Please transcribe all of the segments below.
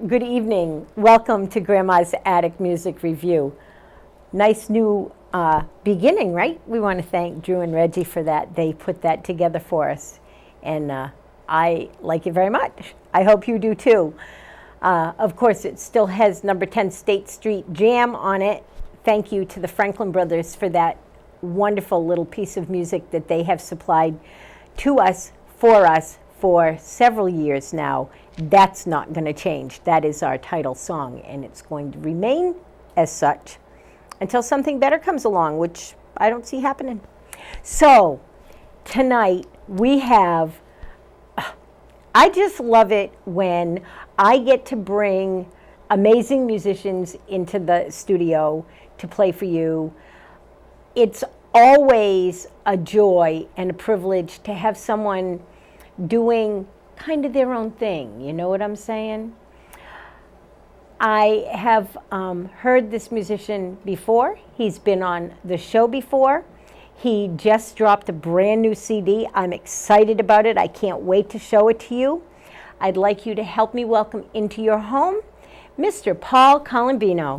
Good evening. Welcome to Grandma's Attic Music Review. Nice new beginning, right? We want to thank Drew and Reggie for that. They put that together for us. And I like it very much. I hope you do too. Of course, it still has number 10 State Street Jam on it. Thank you to the Franklin Brothers for that wonderful little piece of music that they have supplied to us for several years now. That's not going to change. That is our title song, and it's going to remain as such until something better comes along, which I don't see happening. So tonight we have, I just love it when I get to bring amazing musicians into the studio to play for you. It's always a joy and a privilege to have someone doing kind of their own thing, you know what I'm saying? I have heard this musician before. He's been on the show before. He just dropped a brand new CD. I'm excited about it. I can't wait to show it to you. I'd like you to help me welcome into your home, Mr. Paul Colombino.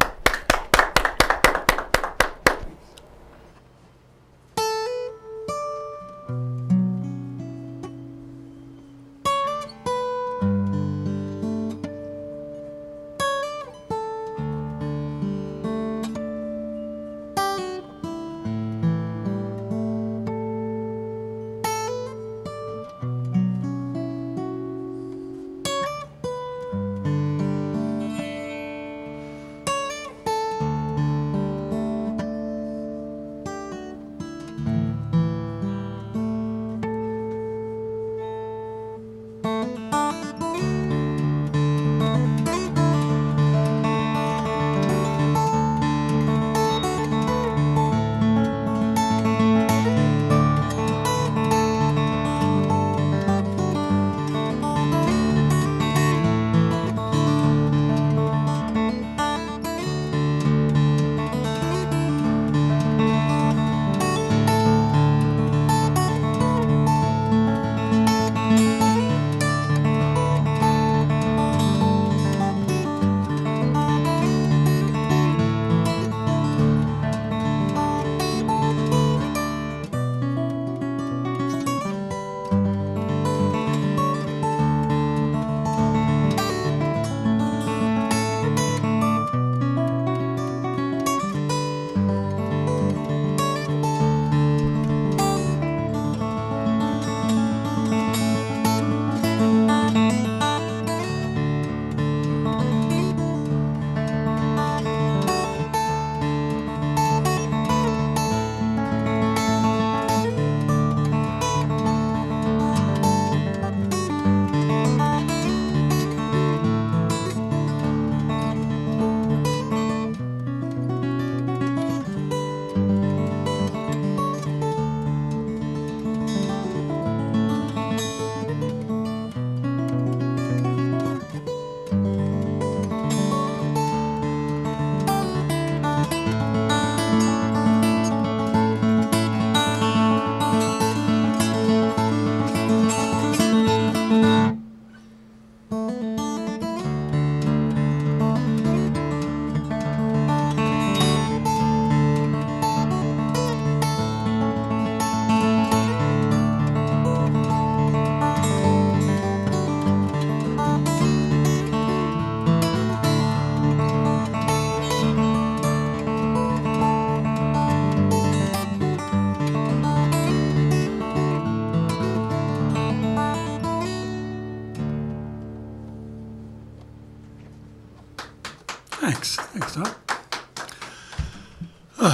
Thanks, Doc.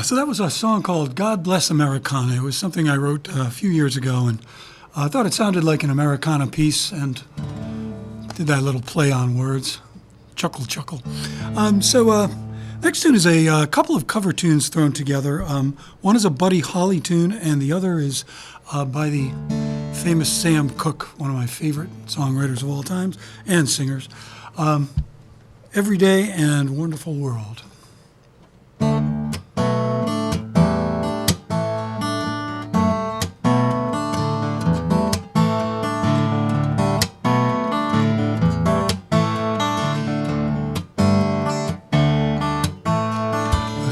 So that was a song called God Bless Americana. It was something I wrote a few years ago, and I thought it sounded like an Americana piece, and did that little play on words. Chuckle, chuckle. Next tune is a couple of cover tunes thrown together. One is a Buddy Holly tune, and the other is by the famous Sam Cooke, one of my favorite songwriters of all times, and singers. Everyday and Wonderful World.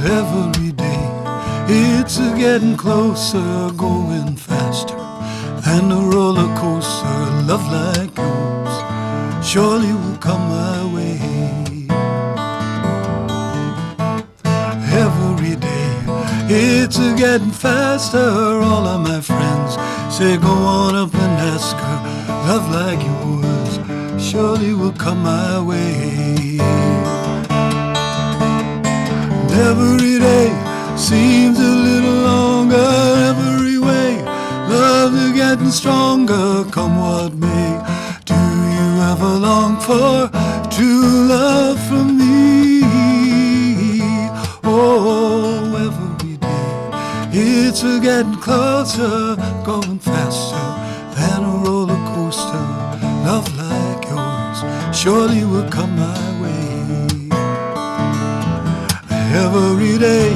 Every day it's getting closer, going faster than a roller coaster. Love like yours surely will come my way. Every day it's getting faster. All of my friends say go on up and ask her. Love like yours surely will come my way. Every day seems a little longer. Every way love's getting stronger. Come what may, do you ever long for true love from me? Oh, every day it's getting closer, going faster than a roller coaster. Love like yours surely will come my way. Every day,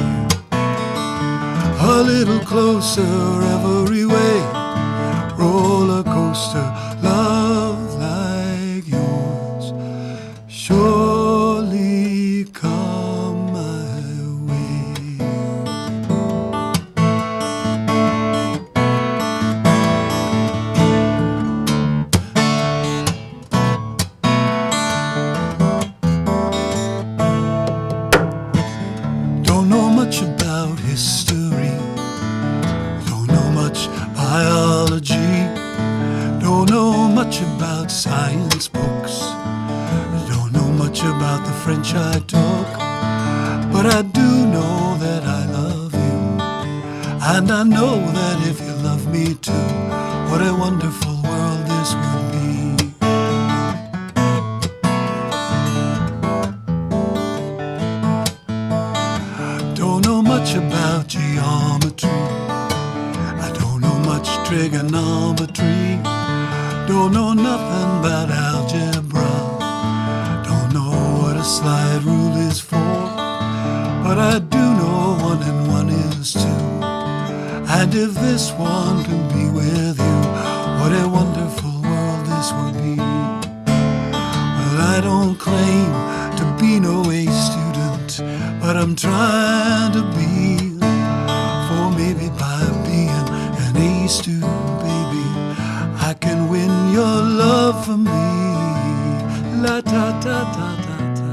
a little closer, every way, roller coaster, love like yours, surely come my way. Don't know much about history, don't know much biology, don't know much about science books, don't know much about the French I talk, but I do know that I love you, and I know that if you love me too, what a wonderful world this would be. Don't know much about geometry, I don't know much trigonometry, don't know nothing about algebra, don't know what a slide rule is for, but I do know 1 and 1 is 2, and if this one can be with you, what a wonderful world this would be. Well, I don't claim to be no A student, but I'm trying to be, for maybe by being an A student, baby, I can win your love for me. La ta ta ta ta ta.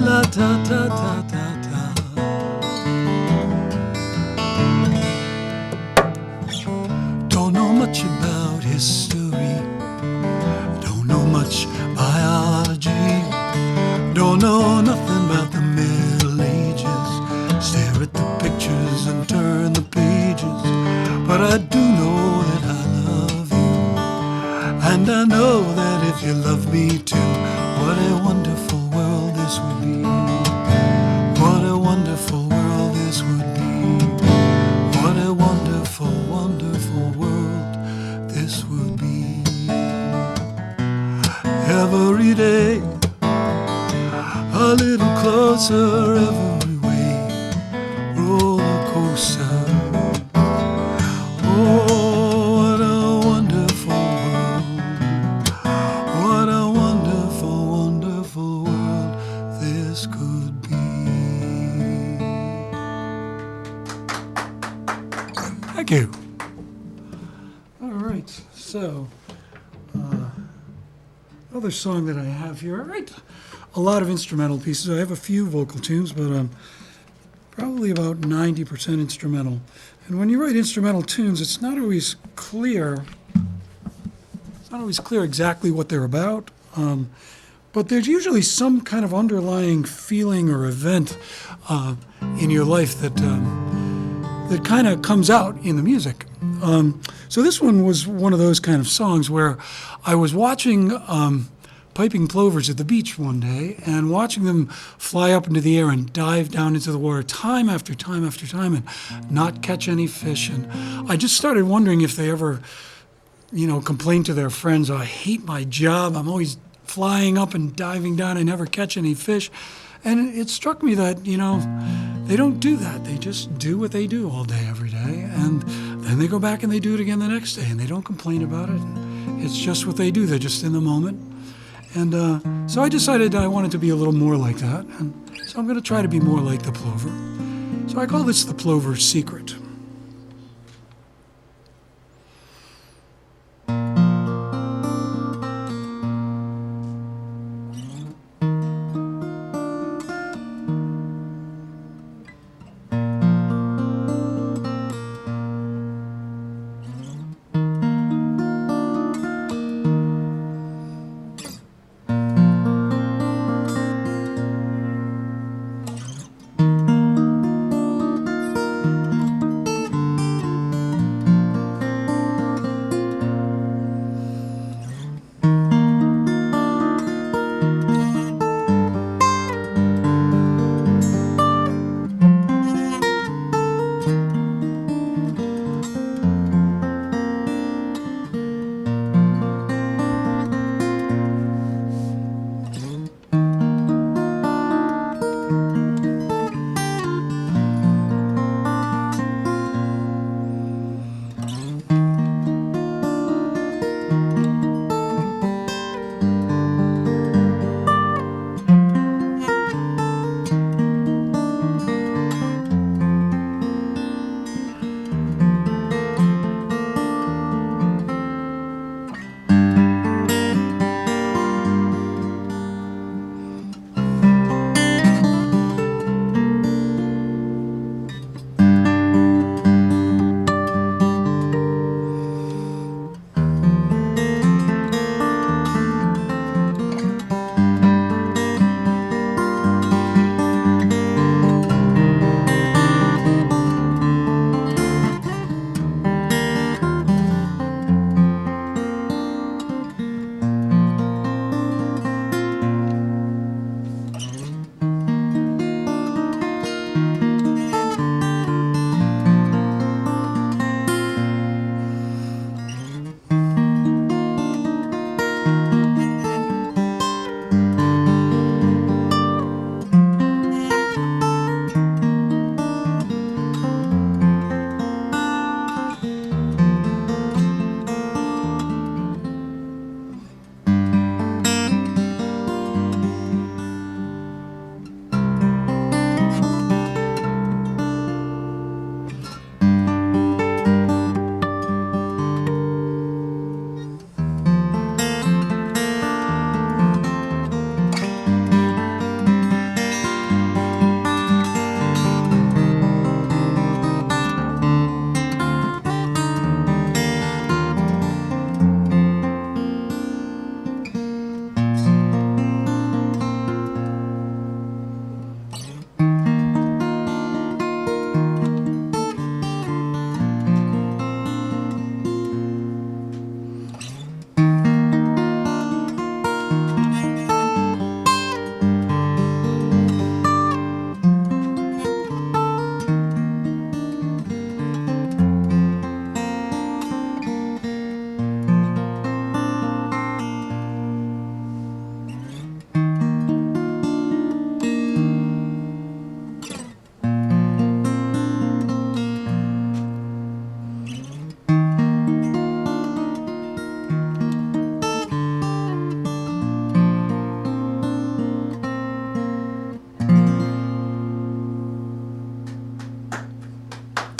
La ta ta ta ta ta. Don't know much about history, don't know much biology, don't know nothing about the Middle Ages, stare at the pictures and turn the pages, but I do know that I love you, and I know that if you love me too, what a wonderful world this would be. What a wonderful world this would be. What a wonderful, wonderful world this would be. Every day, a little closer, every way, roller coaster. Oh, what a wonderful world. What a wonderful, wonderful world this could be. Thank you. All right, so another song that I have here. I write a lot of instrumental pieces. I have a few vocal tunes, but probably about 90% instrumental. And when you write instrumental tunes, it's not always clear It's not always clear exactly what they're about, but there's usually some kind of underlying feeling or event in your life that kind of comes out in the music. So this one was one of those kind of songs where I was watching piping plovers at the beach one day and watching them fly up into the air and dive down into the water time after time after time and not catch any fish. And I just started wondering if they ever, complained to their friends, I hate my job, I'm always flying up and diving down, I never catch any fish. And it struck me that, they don't do that. They just do what they do all day, every day. And then they go back and they do it again the next day, and they don't complain about it. It's just what they do. They're just in the moment. And so I decided I wanted to be a little more like that. And so I'm going to try to be more like the plover. So I call this the Plover's Secret.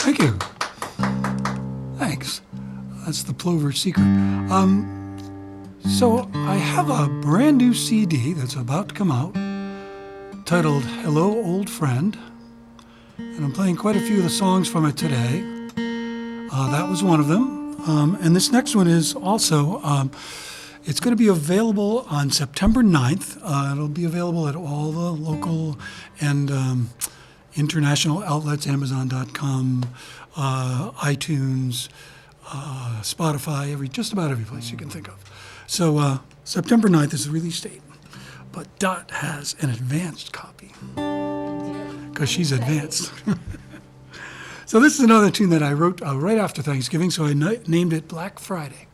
Thank you. Thanks. That's the Plover's Secret. So I have a brand new CD that's about to come out titled Hello, Old Friend. And I'm playing quite a few of the songs from it today. That was one of them. And this next one is also, it's going to be available on September 9th. It'll be available at all the local and international outlets, Amazon.com, iTunes, Spotify, just about every place you can think of. So September 9th is the release date. But Dot has an advanced copy because she's advanced. So this is another tune that I wrote right after Thanksgiving, so I named it Black Friday.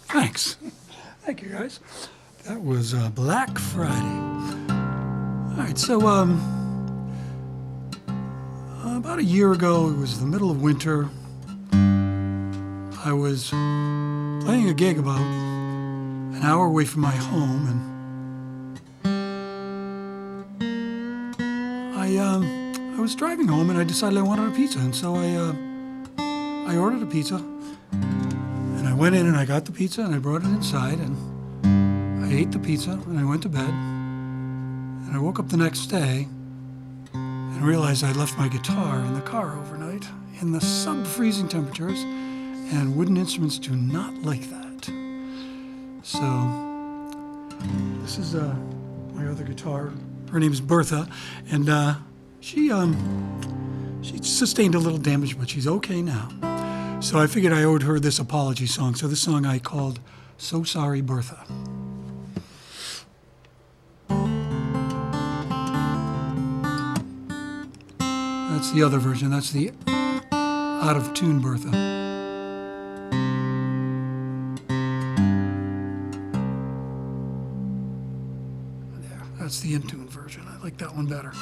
Thanks. Thank you, guys. That was Black Friday. All right, so about a year ago, it was the middle of winter. I was playing a gig about an hour away from my home, and I was driving home, and I decided I wanted a pizza, and so I ordered a pizza, and I went in and I got the pizza, and I brought it inside, and I ate the pizza, and I went to bed, and I woke up the next day, and realized I left my guitar in the car overnight in the sub-freezing temperatures, and wooden instruments do not like that. So this is my other guitar. Her name is Bertha, and she sustained a little damage, but she's okay now. So I figured I owed her this apology song. So this song I called "So Sorry, Bertha." That's the other version. That's the out of tune Bertha. There, that's the in tune version. I like that one better.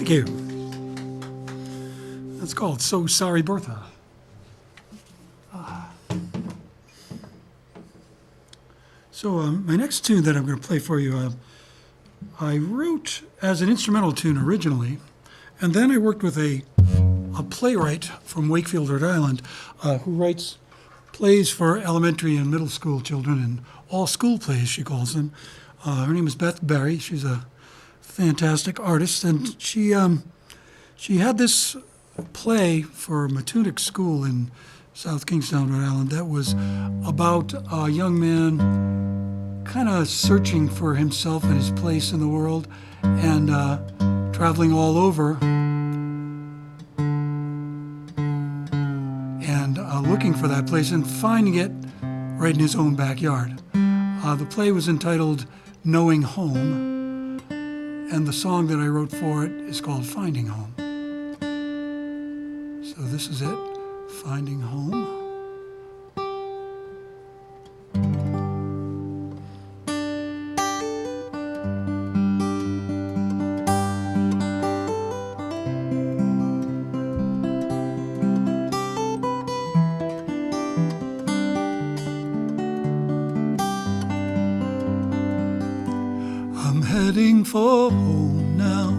Thank you. That's called So Sorry, Bertha. My next tune that I'm going to play for you, I wrote as an instrumental tune originally, and then I worked with a playwright from Wakefield, Rhode Island, who writes plays for elementary and middle school children and all school plays, she calls them. Her name is Beth Berry. She's a fantastic artist, and she had this play for Matunic School in South Kingstown, Rhode Island, that was about a young man kind of searching for himself and his place in the world and traveling all over and looking for that place and finding it right in his own backyard. The play was entitled Knowing Home, and the song that I wrote for it is called Finding Home. So this is it, Finding Home. Heading for home now.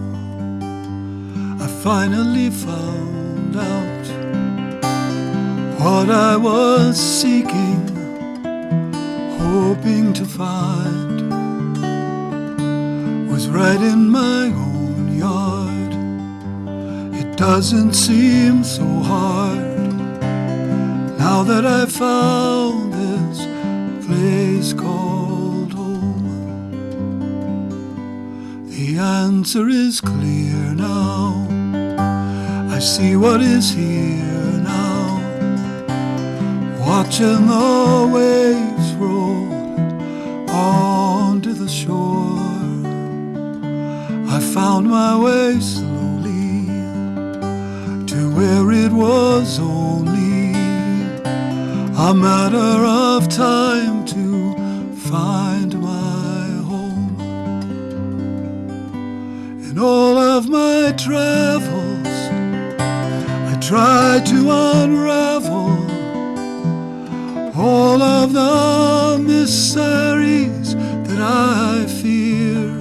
I finally found out what I was seeking, hoping to find, was right in my own yard. It doesn't seem so hard now that I found this place called home. The answer is clear now. I see what is here now, watching the waves roll onto the shore. I found my way slowly to where it was only a matter of time to find my home. In all of my travels, I tried to unravel all of the mysteries that I fear,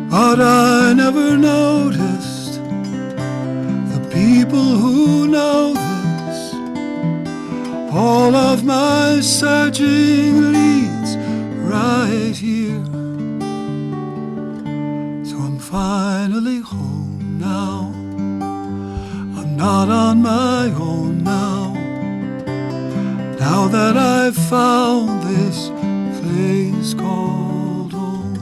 but I never noticed the people who know this. All of my searching leads right here. So I'm finally home now. I'm not on my own now. Now that I've found this place called home.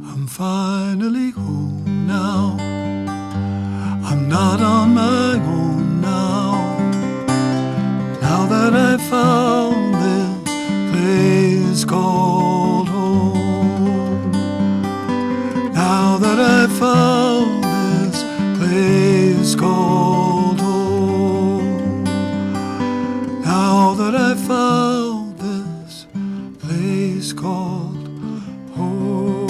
I'm finally home now. I'm not on my own now. Now that I found this place called home. Now that I found this place called home. Now that I found this place called home.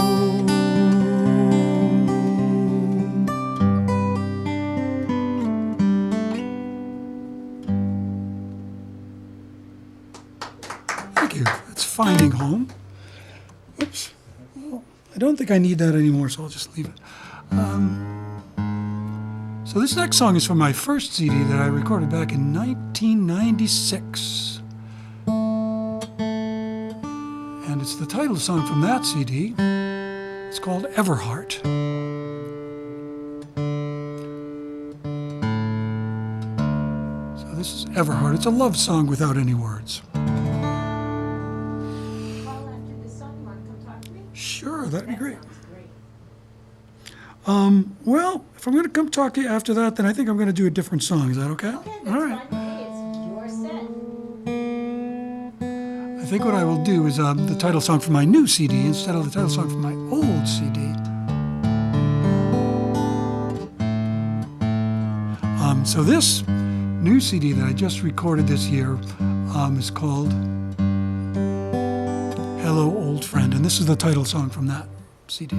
Thank you. That's Finding Home. Oops. Well, I don't think I need that anymore, so I'll just leave it. So this next song is from my first CD that I recorded back in 1996. And it's the title song from that CD. It's called Everheart. So this is Everheart. It's a love song without any words. Sure, that'd be great. Well, if I'm going to come talk to you after that, then I think I'm going to do a different song. Is that okay? Okay, that's All right. fine. It's your set. I think what I will do is the title song from my new CD instead of the title song from my old CD. So this new CD that I just recorded this year is called Hello, Old Friend, and this is the title song from that CD.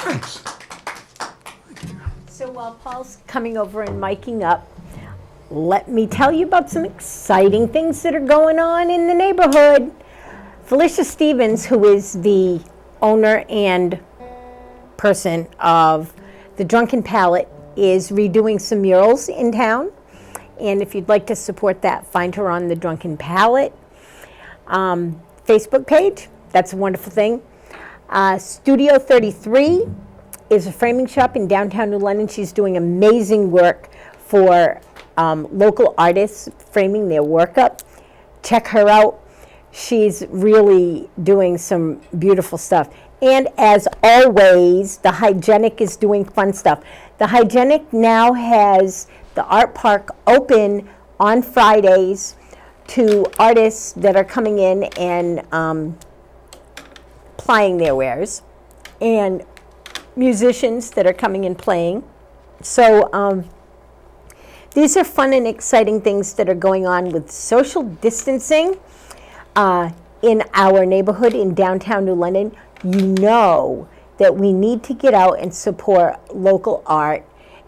Thanks. So while Paul's coming over and miking up, let me tell you about some exciting things that are going on in the neighborhood. Felicia Stevens, who is the owner and person of the Drunken Palette, is redoing some murals in town. And if you'd like to support that, find her on the Drunken Palette Facebook page. That's a wonderful thing. Studio 33 is a framing shop in downtown New London. She's doing amazing work for local artists, framing their work up. Check her out. She's really doing some beautiful stuff. And as always, the Hygienic is doing fun stuff. The Hygienic now has the art park open on Fridays to artists that are coming in and plying their wares, and musicians that are coming and playing. So these are fun and exciting things that are going on with social distancing in our neighborhood in downtown New London. You know that we need to get out and support local art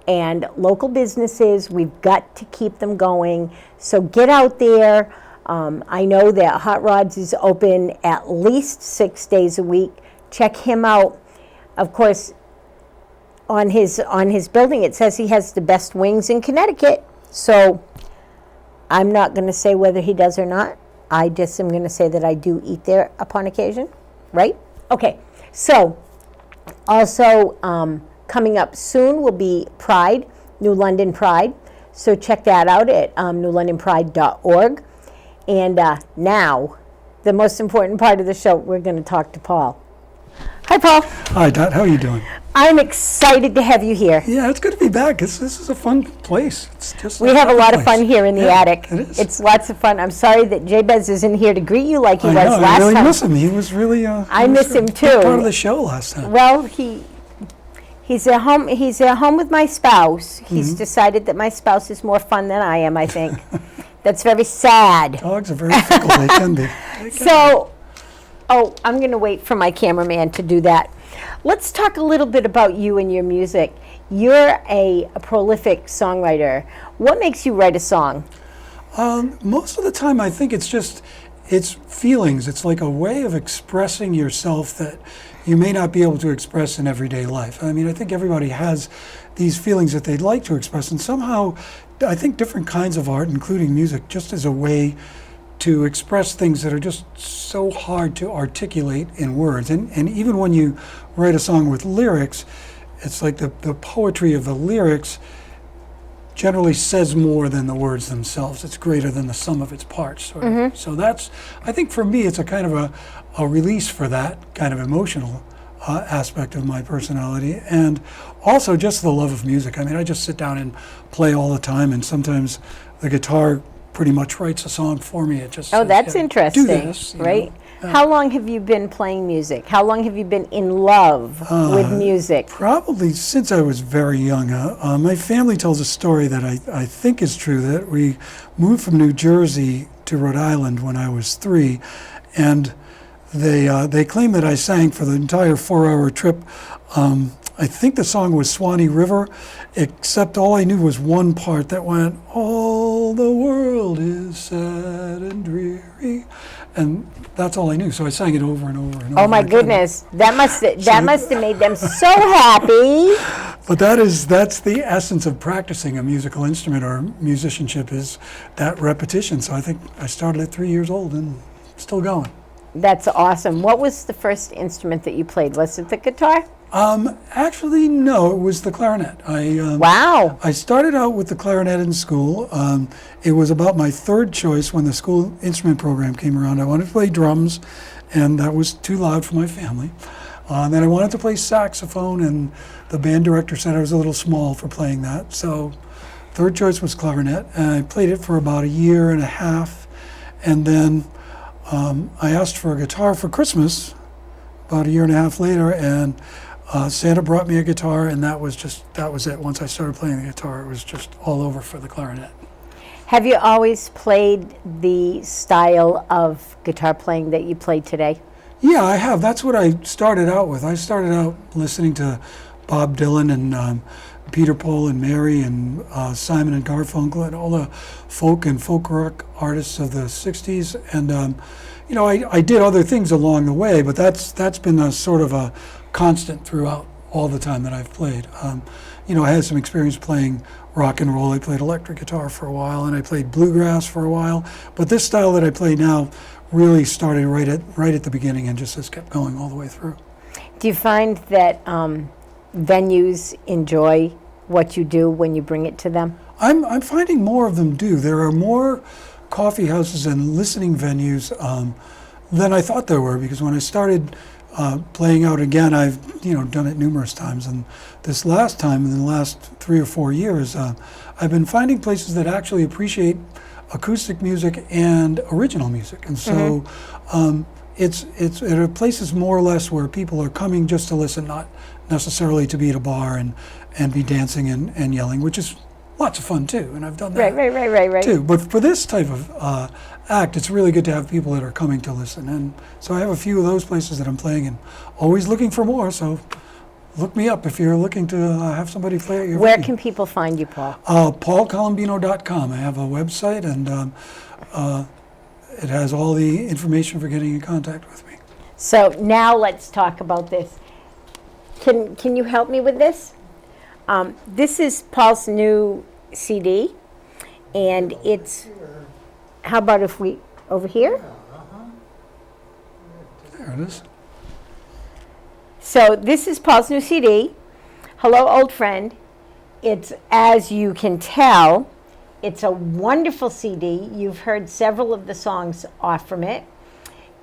and local businesses. We've got to keep them going. So get out there. I know that Hot Rods is open at least 6 days a week. Check him out. Of course, on his building, it says he has the best wings in Connecticut. So I'm not going to say whether he does or not. I just am going to say that I do eat there upon occasion, right? Okay, so also coming up soon will be Pride, New London Pride. So check that out at newlondonpride.org. And now, the most important part of the show, we're going to talk to Paul. Hi, Paul. Hi, Dot. How are you doing? I'm excited to have you here. Yeah, it's good to be back. This is a fun place. It's just We have a lot of fun here in the Yeah, attic. it is. It's lots of fun. I'm sorry that Jabez isn't here to greet you like he I was know, last I really time. miss him. He was really. I miss him too. Part of the show last time. Well, he's at home. He's at home with my spouse. He's decided that my spouse is more fun than I am, I think. That's very sad. Dogs are very fickle. They can be. So, I'm going to wait for my cameraman to do that. Let's talk a little bit about you and your music. You're a prolific songwriter. What makes you write a song? Most of the time, I think it's feelings. It's like a way of expressing yourself that you may not be able to express in everyday life. I mean, I think everybody has these feelings that they'd like to express, and somehow I think different kinds of art, including music, just as a way to express things that are just so hard to articulate in words. And even when you write a song with lyrics, it's like the poetry of the lyrics generally says more than the words themselves. It's greater than the sum of its parts. So that's, I think for me, it's a kind of a release for that kind of emotional aspect of my personality. And also just the love of music. I mean, I just sit down and play all the time, and sometimes the guitar pretty much writes a song for me. It just Oh, says, that's yeah, interesting, do this, you right? know. How long have you been playing music? How long have you been in love with music? Probably since I was very young. My family tells a story that I think is true, that we moved from New Jersey to Rhode Island when I was 3, and they claim that I sang for the entire 4-hour trip. I think the song was Swanee River, except all I knew was one part that went, all the world is sad and dreary. And that's all I knew. So I sang it over and over and over. Oh my again. goodness, that must have made them so happy. But that's the essence of practicing a musical instrument or musicianship, is that repetition. So I think I started at 3 years old and still going. That's awesome. What was the first instrument that you played? Was it the guitar? Actually, no, it was the clarinet. Wow. I started out with the clarinet in school. It was about my third choice when the school instrument program came around. I wanted to play drums, and that was too loud for my family. Then I wanted to play saxophone, and the band director said I was a little small for playing that. So third choice was clarinet, and I played it for about 1.5 years. And then I asked for a guitar for Christmas about 1.5 years later, and Santa brought me a guitar, and that was it. Once I started playing the guitar, it was just all over for the clarinet. Have you always played the style of guitar playing that you play today? Yeah, I have. That's what I started out with. I started out listening to Bob Dylan and Peter, Paul, and Mary, and Simon and Garfunkel, and all the folk and folk rock artists of the '60s. And I did other things along the way, but that's been a sort of a constant throughout all the time that I've played. I had some experience playing rock and roll. I played electric guitar for a while, and I played bluegrass for a while. But this style that I play now really started right at the beginning and just has kept going all the way through. Do you find that venues enjoy what you do when you bring it to them? I'm finding more of them do. There are more coffee houses and listening venues than I thought there were, because when I started playing out again, I've done it numerous times, and this last time in the last 3 or 4 years, I've been finding places that actually appreciate acoustic music and original music, and so it's at a places more or less where people are coming just to listen, not necessarily to be at a bar and be dancing and yelling, which is lots of fun too, and I've done that Right. too. But for this type of act, it's really good to have people that are coming to listen, and so I have a few of those places that I'm playing, and always looking for more. So look me up if you're looking to have somebody play at your Where venue. can people find you, Paul? PaulColombino.com. I have a website, and it has all the information for getting in contact with me. So now let's talk about this. Can you help me with this? This is Paul's new CD, and it's, how about if we, over here? There it is. So this is Paul's new CD, Hello Old Friend. It's, as you can tell, it's a wonderful CD. You've heard several of the songs off from it,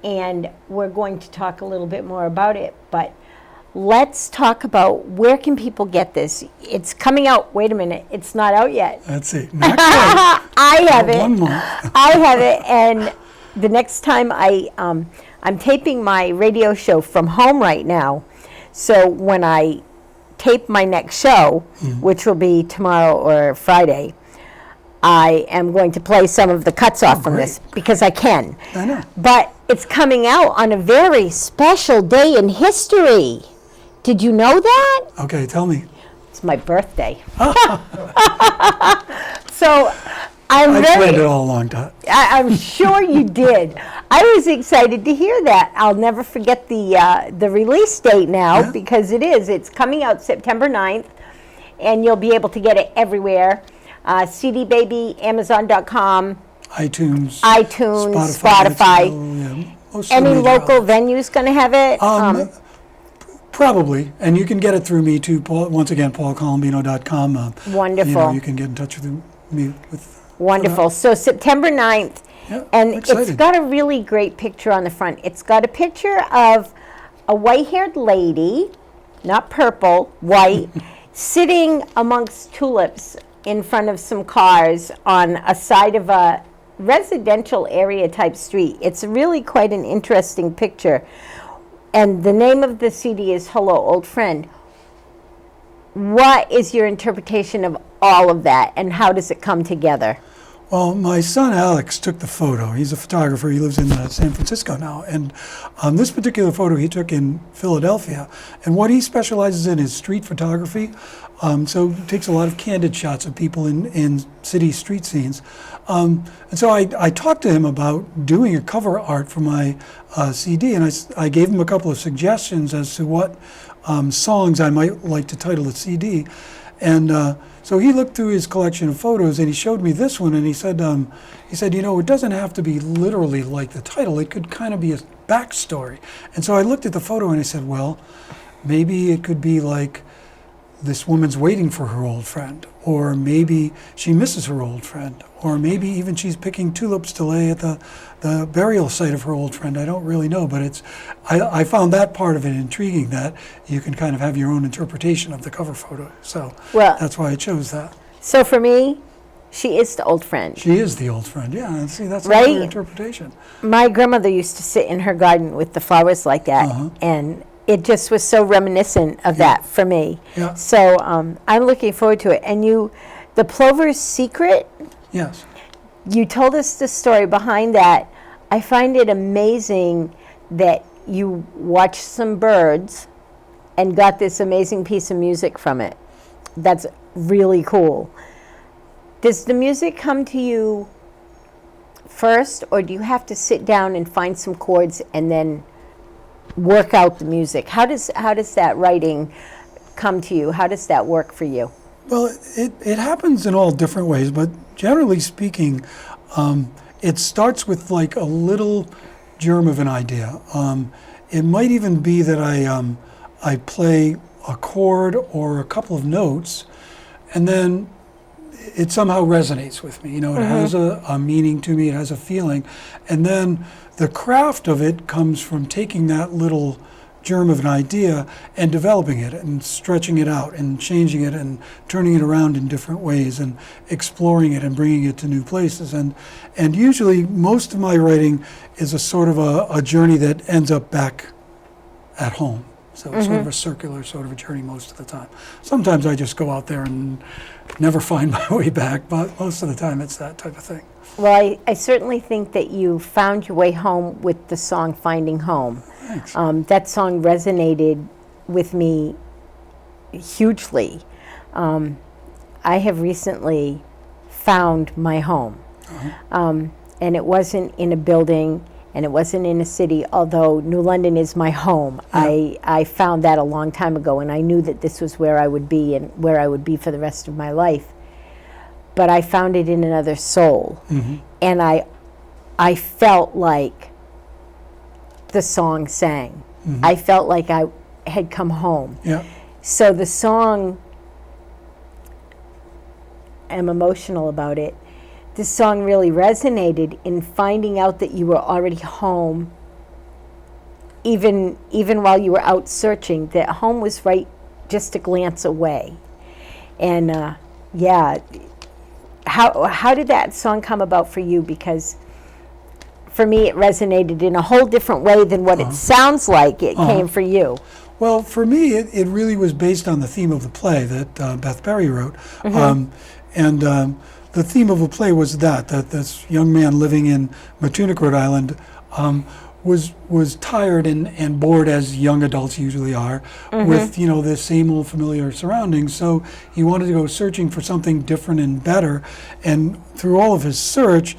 and we're going to talk a little bit more about it, but let's talk about where can people get this. It's coming out, wait a minute, it's not out yet. That's it. Not quite. I have it. 1 month. I have it, and the next time I'm taping my radio show from home right now, so when I tape my next show, which will be tomorrow or Friday, I am going to play some of the cuts off from this because I can. I know. But it's coming out on a very special day in history. Did you know that? Okay, tell me. It's my birthday. So I'm I very, planned it all along, Todd. I'm sure you did. I was excited to hear that. I'll never forget the release date now, Yeah. because it's coming out September 9th, and you'll be able to get it everywhere. CD Baby, Amazon.com, iTunes, Spotify. Most Any major local outlets. venues going to have it? Probably, and you can get it through me too. Paul, once again, PaulColombino.com. Wonderful. You can get in touch with me with. Wonderful. So September 9th, Yeah, and I'm it's excited. got a really great picture on the front. It's got a picture of a white-haired lady, not purple, white, sitting amongst tulips in front of some cars on a side of a residential area type street. It's really quite an interesting picture. And the name of the CD is Hello Old Friend. What is your interpretation of all of that, and how does it come together? Well, my son Alex took the photo. He's a photographer. He lives in San Francisco now. And this particular photo he took in Philadelphia. And what he specializes in is street photography. So he takes a lot of candid shots of people in city street scenes. And so I talked to him about doing a cover art for my CD. And I gave him a couple of suggestions as to what songs I might like to title the CD. And so he looked through his collection of photos, and he showed me this one, and he said, it doesn't have to be literally like the title. It could kind of be a backstory. And so I looked at the photo, and I said, well, maybe it could be like this woman's waiting for her old friend, or maybe she misses her old friend, or maybe even she's picking tulips to lay at the burial site of her old friend. I don't really know, but I found that part of it intriguing, that you can kind of have your own interpretation of the cover photo. So that's why I chose that. So for me, she is the old friend. She is the old friend, yeah. And see, that's Right? another interpretation. My grandmother used to sit in her garden with the flowers like that, and it just was so reminiscent of that for me. Yeah. So I'm looking forward to it. And the Plover's Secret, Yes. you told us the story behind that. I find it amazing that you watched some birds and got this amazing piece of music from it. That's really cool. Does the music come to you first, or do you have to sit down and find some chords and then work out the music? How does that writing come to you? How does that work for you? Well, it happens in all different ways, but generally speaking, it starts with like a little germ of an idea. It might even be that I play a chord or a couple of notes, and then it somehow resonates with me. You know, it has a meaning to me, it has a feeling. And then the craft of it comes from taking that little germ of an idea and developing it and stretching it out and changing it and turning it around in different ways and exploring it and bringing it to new places. And usually most of my writing is a sort of a journey that ends up back at home. So it's sort of a circular sort of a journey most of the time. Sometimes I just go out there and never find my way back, but most of the time it's that type of thing. Well, I certainly think that you found your way home with the song Finding Home. Thanks. That song resonated with me hugely. I have recently found my home. And it wasn't in a building, and it wasn't in a city, although New London is my home. Yeah. I found that a long time ago, and I knew that this was where I would be and where I would be for the rest of my life. But I found it in another soul. And I felt like the song sang. I felt like I had come home. Yeah. So the song, I'm emotional about it. This song really resonated in finding out that you were already home, even while you were out searching, that home was right just a glance away. And yeah, how did that song come about for you? Because for me, it resonated in a whole different way than what it sounds like it came for you. Well, for me, it really was based on the theme of the play that Beth Berry wrote. The theme of the play was that this young man living in Matunic, Rhode Island, was tired and bored, as young adults usually are, with, you know, the same old familiar surroundings. So he wanted to go searching for something different and better. And through all of his search,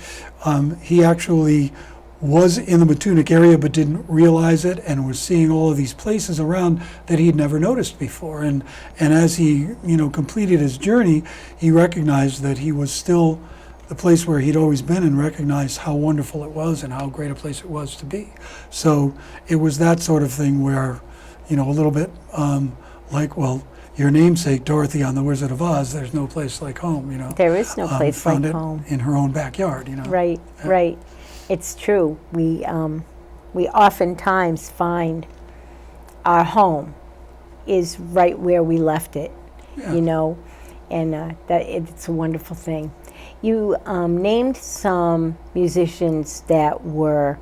he actually was in the Matunic area but didn't realize it, and was seeing all of these places around that he'd never noticed before. And as he, you know, completed his journey, he recognized that he was still the place where he'd always been, and recognized how wonderful it was and how great a place it was to be. So it was that sort of thing where, you know, a little bit like, well, your namesake, Dorothy on The Wizard of Oz, there's no place like home, you know. There is no place like home. Found it in her own backyard, you know. Right, right. It's true. We oftentimes find our home is right where we left it, you know, and that it's a wonderful thing. You named some musicians that were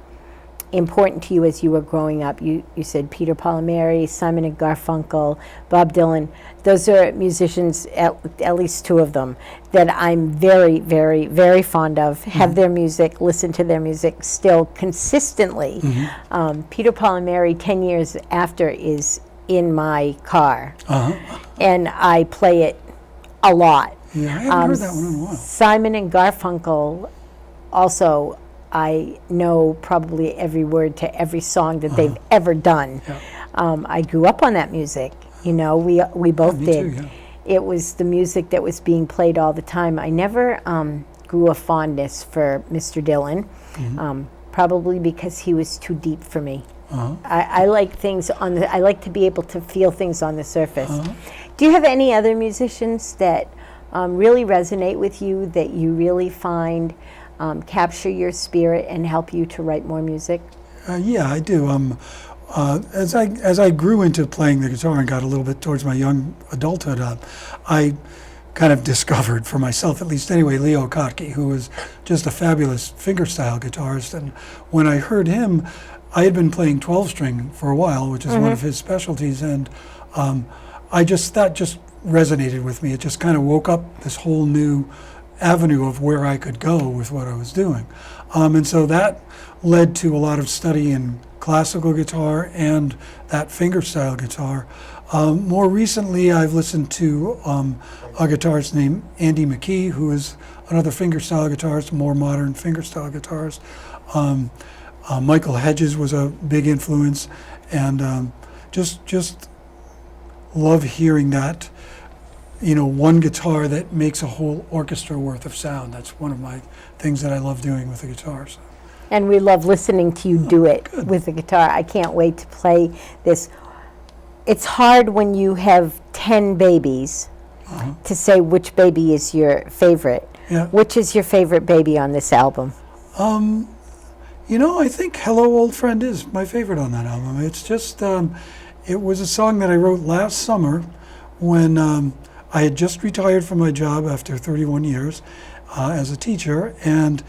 important to you as you were growing up. You said Peter Palmieri, Simon and Garfunkel, Bob Dylan. Those are musicians, at least two of them, that I'm very, very, very fond of, have their music, listen to their music still consistently. Peter Palmieri, 10 years after, is in my car, and I play it a lot. Yeah, I haven't heard that one in a while. Simon and Garfunkel, also, I know probably every word to every song that they've ever done. I grew up on that music. You know, we both did. Too, yeah. It was the music that was being played all the time. I never grew a fondness for Mr. Dylan, probably because he was too deep for me. I like things I like to be able to feel things on the surface. Do you have any other musicians that really resonate with you, that you really find capture your spirit and help you to write more music? Yeah, I do. As I grew into playing the guitar and got a little bit towards my young adulthood, I kind of discovered for myself, at least anyway, Leo Kottke, who was just a fabulous fingerstyle guitarist. And when I heard him, I had been playing 12-string for a while, which is one of his specialties, and that just resonated with me. It just kind of woke up this whole new avenue of where I could go with what I was doing. And so that led to a lot of study in classical guitar and that fingerstyle guitar. More recently, I've listened to a guitarist named Andy McKee, who is another fingerstyle guitarist, more modern fingerstyle guitarist. Michael Hedges was a big influence, and just love hearing that, one guitar that makes a whole orchestra worth of sound. That's one of my things that I love doing with the guitar. So. And we love listening to you do it with the guitar. I can't wait to play this. It's hard when you have 10 babies to say which baby is your favorite. Yeah. Which is your favorite baby on this album? I think Hello Old Friend is my favorite on that album. It's just, it was a song that I wrote last summer when I had just retired from my job after 31 years as a teacher, and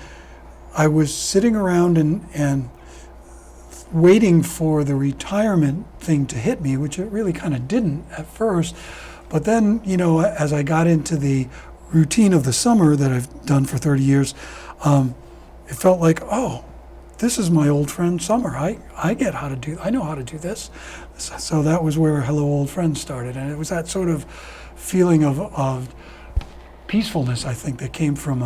I was sitting around and waiting for the retirement thing to hit me, which it really kind of didn't at first. But then, as I got into the routine of the summer that I've done for 30 years, it felt like, oh, this is my old friend Summer. I know how to do this. So that was where Hello Old Friend started. And it was that sort of feeling of peacefulness, I think, that came from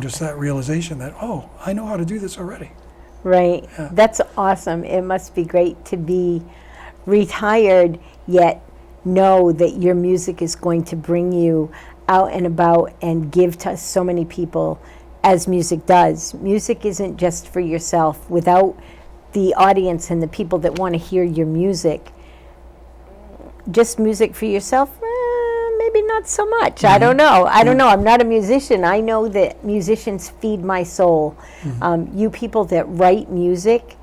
just that realization that, oh, I know how to do this already. Right. Yeah. That's awesome. It must be great to be retired, yet know that your music is going to bring you out and about and give to so many people, as music does. Music isn't just for yourself. Without the audience and the people that want to hear your music, just music for yourself, maybe not so much. Mm-hmm. I don't know. I'm not a musician. I know that musicians feed my soul. Mm-hmm. You people that write music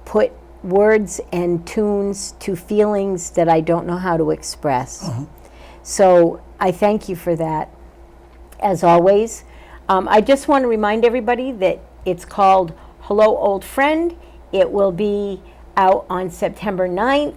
put words and tunes to feelings that I don't know how to express. Uh-huh. So I thank you for that, as always. I just want to remind everybody that it's called Hello Old Friend. It will be out on September 9th,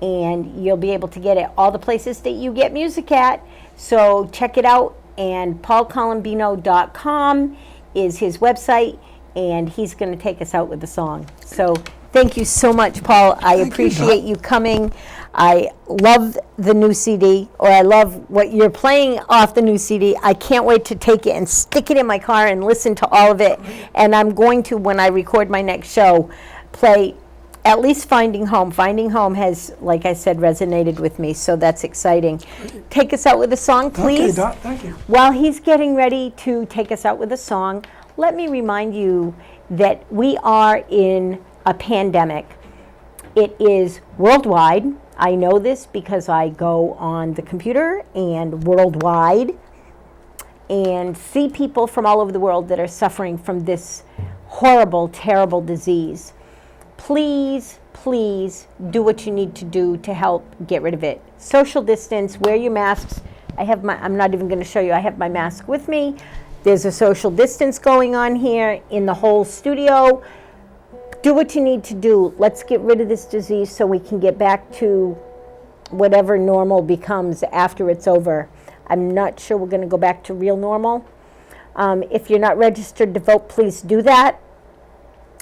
and you'll be able to get it all the places that you get music at. So check it out, and paulcolombino.com is his website, and he's going to take us out with the song. So thank you so much, Paul. I appreciate you coming. I love the new CD, or I love what you're playing off the new CD. I can't wait to take it and stick it in my car and listen to all of it. And I'm going to, when I record my next show, play at least Finding Home. Finding Home has, like I said, resonated with me, so that's exciting. Take us out with a song, please. Okay, thank you. While he's getting ready to take us out with a song, let me remind you that we are in a pandemic. It is worldwide. I know this because I go on the computer and worldwide and see people from all over the world that are suffering from this horrible, terrible disease. Please, please do what you need to do to help get rid of it. Social distance, wear your masks. I'm not even going to show you, I have my mask with me. There's a social distance going on here in the whole studio. Do what you need to do. Let's get rid of this disease so we can get back to whatever normal becomes after it's over. I'm not sure we're going to go back to real normal. If you're not registered to vote, please do that.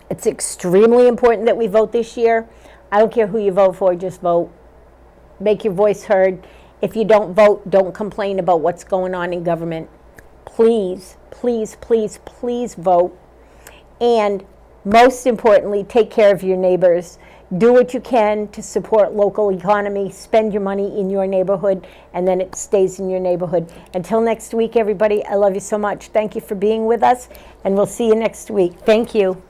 It's extremely important that we vote this year. I don't care who you vote for, just vote. Make your voice heard. If you don't vote, don't complain about what's going on in government. Please, please, please, please vote. And most importantly, take care of your neighbors. Do what you can to support local economy. Spend your money in your neighborhood, and then it stays in your neighborhood. Until next week, everybody, I love you so much. Thank you for being with us, and we'll see you next week. Thank you.